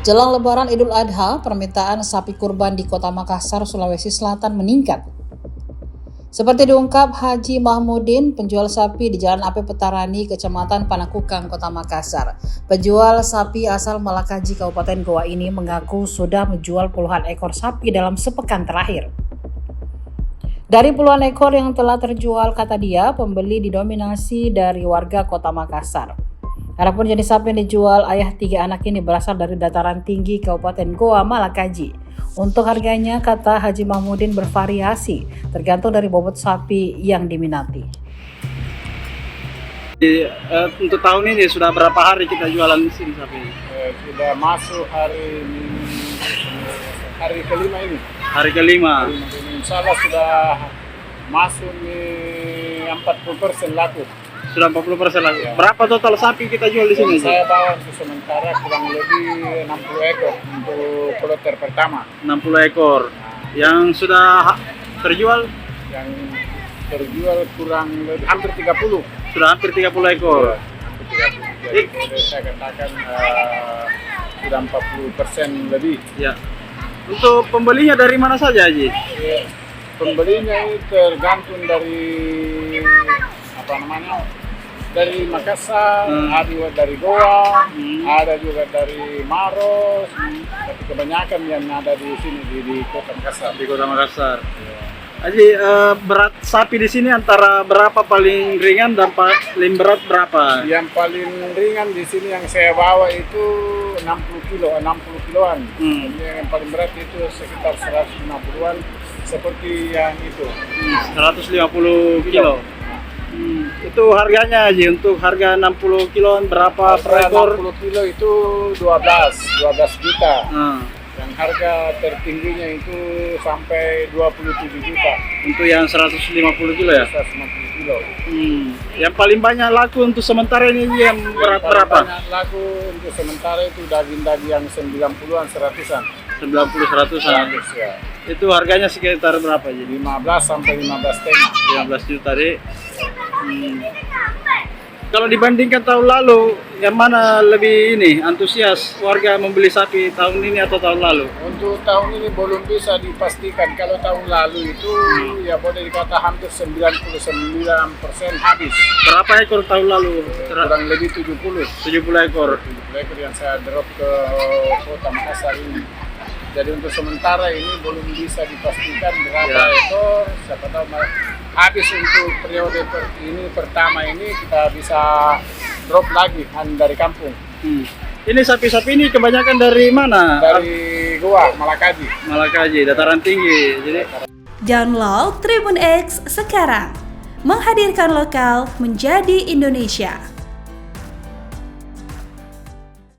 Jelang Lebaran Idul Adha, permintaan sapi kurban di Kota Makassar, Sulawesi Selatan meningkat. Seperti diungkap Haji Mahmudin, penjual sapi di Jalan AP Petarani, Kecamatan Panakukang, Kota Makassar. Penjual sapi asal Malakaji, Kabupaten Goa ini mengaku sudah menjual puluhan ekor sapi dalam sepekan terakhir. Dari puluhan ekor yang telah terjual, kata dia, pembeli didominasi dari warga Kota Makassar. Adapun jenis sapi yang dijual ayah 3 anak ini berasal dari dataran tinggi Kabupaten Goa, Malakaji. Untuk harganya, kata Haji Mahmudin, bervariasi tergantung dari bobot sapi yang diminati. Untuk tahun ini sudah berapa hari kita jualan di sini sapi? Sudah masuk hari kelima ini. Hari kelima. Insya Allah sudah masuk nih 40% laku. Sudah 40% lagi. Ya. Berapa total sapi kita jual di sini? Saya bawa untuk sementara kurang lebih 60 ekor untuk kloter pertama. 60 ekor. Yang sudah terjual? Yang terjual kurang lebih hampir 30. Sudah hampir 30 ekor. Jadi saya katakan sudah 40% lebih. Ya. Untuk pembelinya dari mana saja, Haji? Ya, pembelinya ini tergantung dari dari Makassar, ada juga dari Goa, ada juga dari Maros, tapi kebanyakan yang ada di sini di Kota Makassar. Di Kota Makassar. Haji, berat sapi di sini antara berapa paling ringan dan paling berat berapa? Yang paling ringan di sini yang saya bawa itu 60 kiloan. Yang paling berat itu sekitar 150-an, seperti yang itu. 150 kilo. Itu harganya, Haji, untuk harga 60 kiloan berapa per ekor? 60 kilo itu 12 juta. Yang harga tertingginya itu sampai 27 juta. Untuk yang 150 kilo ya? 150 kilo. Yang paling banyak laku untuk sementara ini yang berapa? Banyak laku untuk sementara itu daging-daging yang 90-an, 100-an. 90-100-an. Ya. Itu harganya sekitar berapa, Jadi 15 sampai 15,5. 15 juta, Dek. Kalau dibandingkan tahun lalu, yang mana lebih antusias warga membeli sapi tahun ini atau tahun lalu? Untuk tahun ini belum bisa dipastikan. Kalau tahun lalu itu ya boleh dikata hampir 99% habis. Berapa ekor tahun lalu? Kurang lebih 70 ekor. 70 ekor yang saya drop ke Kota Makassar ini. Jadi untuk sementara ini belum bisa dipastikan berapa ekor. Siapa tahu habis untuk periode ini pertama ini kita bisa drop lagi dari kampung. Ini sapi-sapi ini kebanyakan dari mana? Dari Goa, Malakaji, dataran tinggi. Jadi download Tribun X sekarang, menghadirkan lokal menjadi Indonesia.